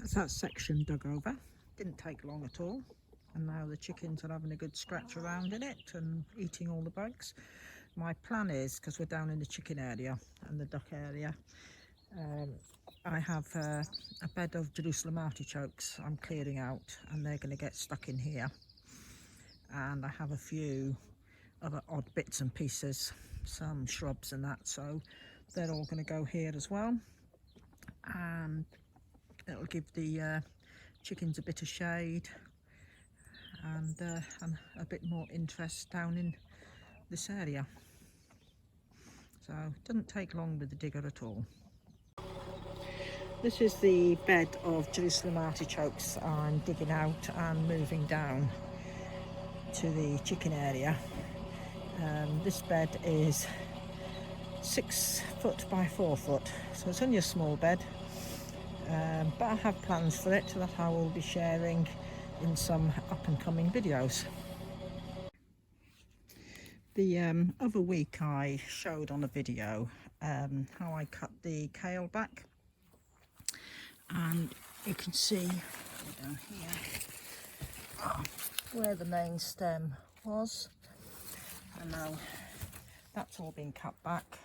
That's that section dug over. Didn't take long at all. And now the chickens are having a good scratch around in it and eating all the bugs. My plan is, because we're down in the chicken area and the duck area, I have a bed of Jerusalem artichokes I'm clearing out, and they're going to get stuck in here. And I have a few other odd bits and pieces, some shrubs and that, so they're all going to go here as well. And it'll give the chickens a bit of shade and a bit more interest down in this area. So it doesn't take long with the digger at all. This is the bed of Jerusalem artichokes I'm digging out and moving down to the chicken area. This bed is 6 foot by 4 foot, so it's only a small bed, but I have plans for it that I will be sharing in some up and coming videos. The other week I showed on a video how I cut the kale back, and you can see down here where the main stem was, and now that's all been cut back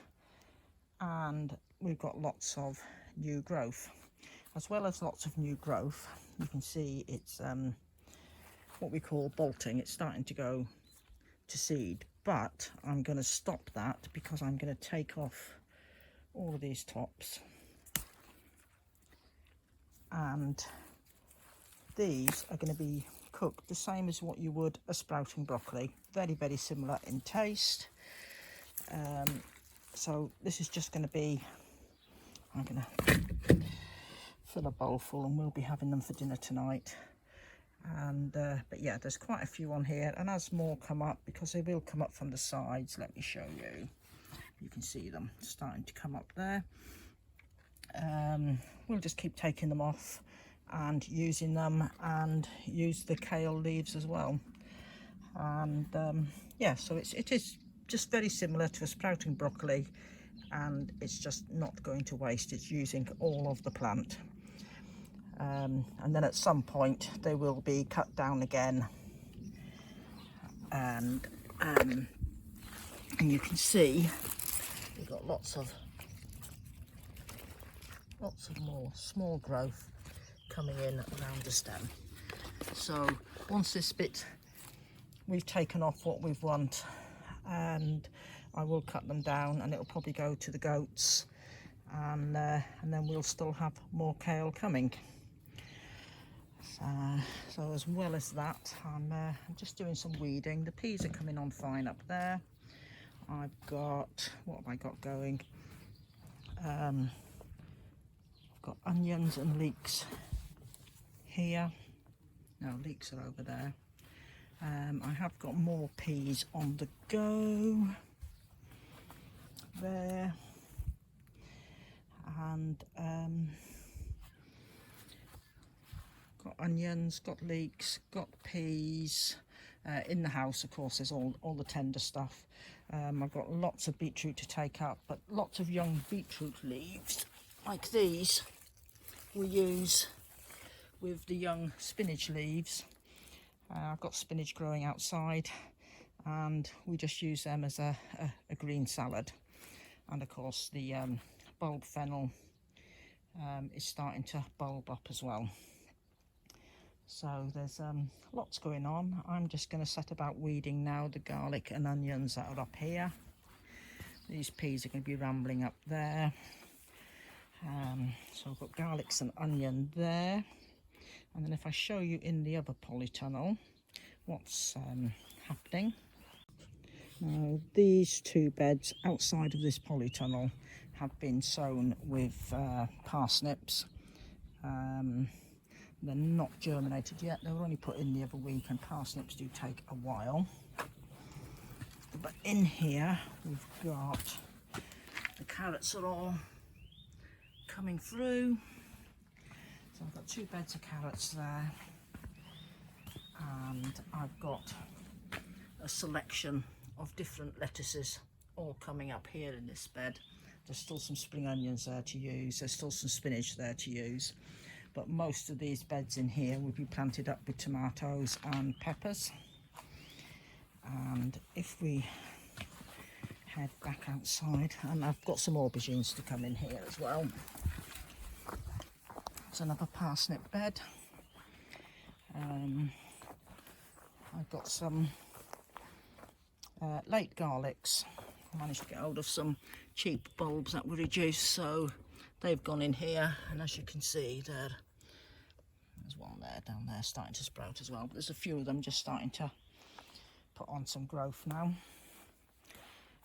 and we've got lots of new growth. As well as lots of new growth, you can see it's what we call bolting. It's starting to go to seed, but I'm going to stop that because I'm going to take off all of these tops, and these are going to be cooked the same as what you would a sprouting broccoli. Very, very similar in taste. So this is just going to be, I'm going to fill a bowl full and we'll be having them for dinner tonight. And but yeah, there's quite a few on here, and as more come up, because they will come up from the sides, let me show you. You can see them starting to come up there. We'll just keep taking them off and using them, and use the kale leaves as well. And yeah, so it is just very similar to a sprouting broccoli, and it's just not going to waste. It's using all of the plant. And then at some point they will be cut down again, and you can see we've got lots of more small growth coming in around the stem. So once this bit we've taken off what we want, and I will cut them down, and it'll probably go to the goats, and then we'll still have more kale coming. So as well as that, I'm just doing some weeding. The peas are coming on fine up there. I've got, what have I got going? I've got onions and leeks here. No, leeks are over there. I have got more peas on the go there, and got onions, got leeks, got peas. In the house, of course, there's all the tender stuff. I've got lots of beetroot to take up, but lots of young beetroot leaves like these we use with the young spinach leaves. I've got spinach growing outside, and we just use them as a green salad. And of course the bulb fennel is starting to bulb up as well. So there's lots going on. I'm just going to set about weeding now the garlic and onions that are up here. These peas are going to be rambling up there. So I've got garlics and onion there. And then if I show you in the other polytunnel what's happening. Now these two beds outside of this polytunnel have been sown with parsnips. They're not germinated yet. They were only put in the other week, and parsnips do take a while. But in here we've got the carrots are all coming through. So I've got 2 beds of carrots there, and I've got a selection of different lettuces all coming up here in this bed. There's still some spring onions there to use. There's still some spinach there to use. but most of these beds in here will be planted up with tomatoes and peppers. And if we head back outside, and I've got some aubergines to come in here as well. There's another parsnip bed. I've got some late garlics. I managed to get hold of some cheap bulbs that were reduced, so they've gone in here, and as you can see there's one there down there starting to sprout as well, but there's a few of them just starting to put on some growth now.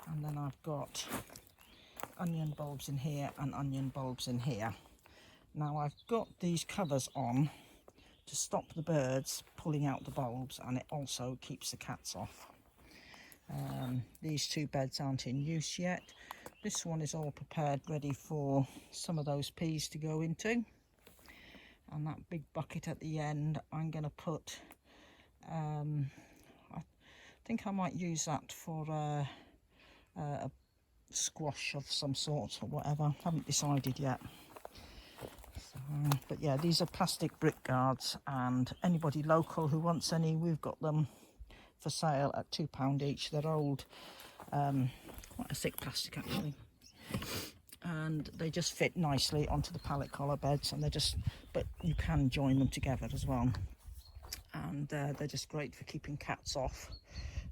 And then I've got onion bulbs in here and onion bulbs in here. Now I've got these covers on to stop the birds pulling out the bulbs, and it also keeps the cats off. These two beds aren't in use yet. This one is all prepared, ready for some of those peas to go into. And that big bucket at the end, I'm going to put, I think I might use that for a squash of some sort or whatever. Haven't decided yet. So, but yeah, these are plastic brick guards, and anybody local who wants any, we've got them for sale at £2 each. They're old, quite a thick plastic actually, and they just fit nicely onto the pallet collar beds, and but you can join them together as well, and they're just great for keeping cats off.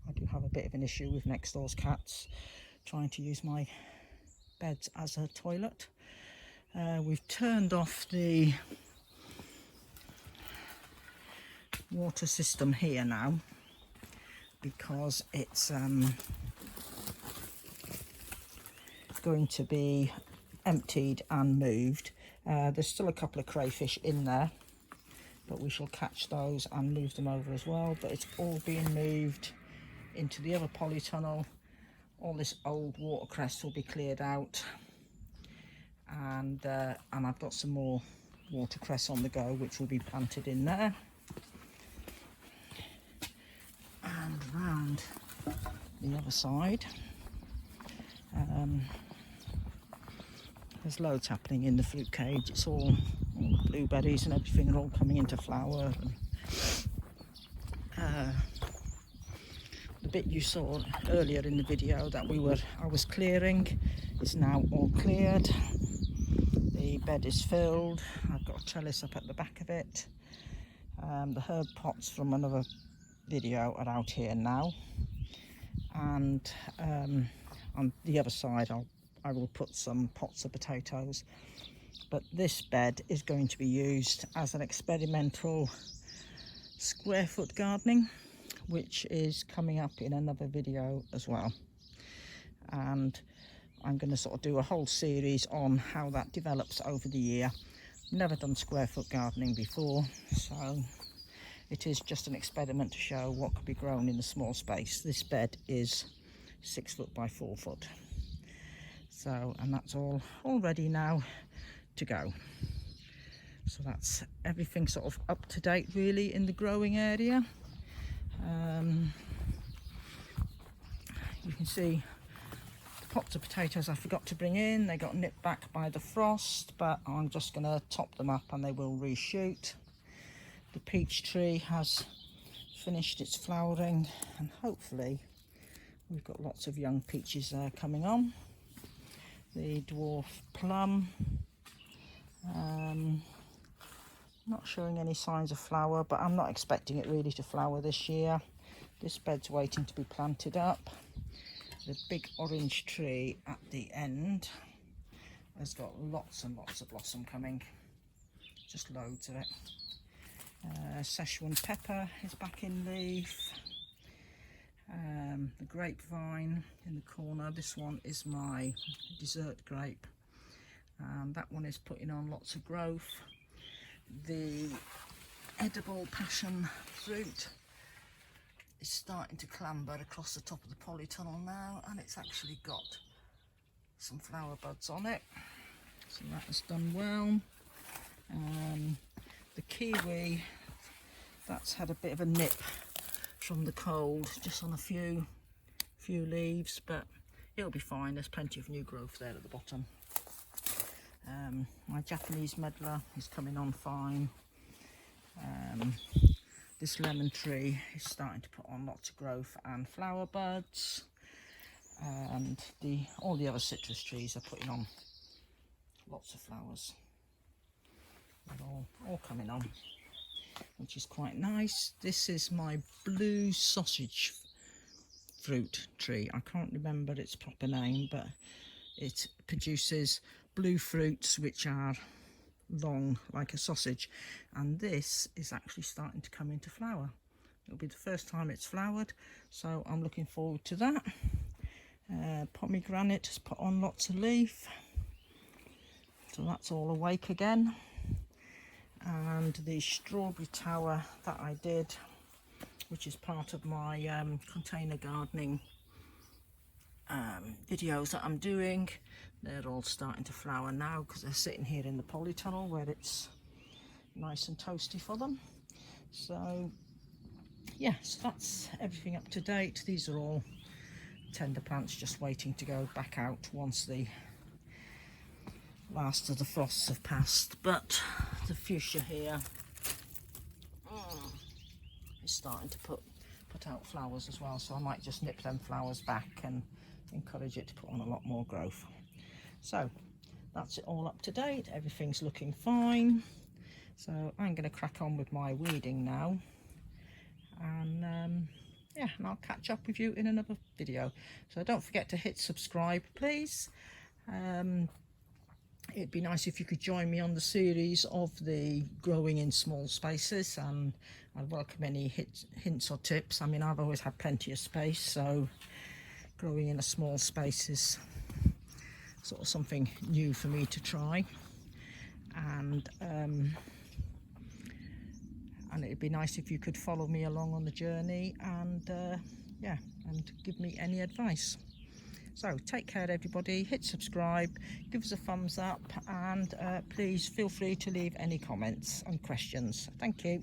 I do have a bit of an issue with next door's cats trying to use my beds as a toilet. We've turned off the water system here now because it's going to be emptied and moved. There's still a couple of crayfish in there, but we shall catch those and move them over as well. But it's all being moved into the other polytunnel. All this old watercress will be cleared out, and I've got some more watercress on the go which will be planted in there. And round the other side, there's loads happening in the fruit cage. It's all blueberries and everything are all coming into flower. And, the bit you saw earlier in the video that I was clearing is now all cleared. The bed is filled. I've got a trellis up at the back of it. The herb pots from another video are out here now, and on the other side I will put some pots of potatoes. But this bed is going to be used as an experimental square foot gardening, which is coming up in another video as well, and I'm going to sort of do a whole series on how that develops over the year. Never done square foot gardening before, so it is just an experiment to show what could be grown in a small space. This bed is 6 foot by 4 foot, so, and that's all ready now to go. So that's everything sort of up to date really in the growing area. You can see the pots of potatoes I forgot to bring in. They got nipped back by the frost, but I'm just going to top them up and they will reshoot. The peach tree has finished its flowering, and hopefully we've got lots of young peaches there coming on. The dwarf plum, not showing any signs of flower, but I'm not expecting it really to flower this year. This bed's waiting to be planted up. The big orange tree at the end has got lots and lots of blossom coming, just loads of it. Szechuan pepper is back in leaf. The grapevine in the corner, this one is my dessert grape, and that one is putting on lots of growth. The edible passion fruit is starting to clamber across the top of the polytunnel now, and it's actually got some flower buds on it, so that has done well. The kiwi, that's had a bit of a nip from the cold, just on a few leaves, but it'll be fine. There's plenty of new growth there at the bottom. My Japanese medlar is coming on fine. This lemon tree is starting to put on lots of growth and flower buds, and all the other citrus trees are putting on lots of flowers. They're all coming on, which is quite nice. This is my blue sausage fruit tree. I can't remember its proper name, but it produces blue fruits which are long like a sausage, and this is actually starting to come into flower. It'll be the first time it's flowered, so I'm looking forward to that. Pomegranate has put on lots of leaf, so that's all awake again. And the strawberry tower that I did, which is part of my container gardening videos that I'm doing, they're all starting to flower now because they're sitting here in the polytunnel where it's nice and toasty for them. So yeah, so that's everything up to date. These are all tender plants just waiting to go back out once the last of the frosts have passed. But the fuchsia here is starting to put out flowers as well, so I might just nip them flowers back and encourage it to put on a lot more growth. So that's it all up to date. Everything's looking fine, so I'm going to crack on with my weeding now, and yeah, and I'll catch up with you in another video. So don't forget to hit subscribe, please. It'd be nice if you could join me on the series of the growing in small spaces, and I'd welcome any hints or tips. I mean, I've always had plenty of space, so growing in a small space is sort of something new for me to try, and it'd be nice if you could follow me along on the journey, and yeah, and give me any advice. So take care everybody, hit subscribe, give us a thumbs up, and please feel free to leave any comments and questions. Thank you.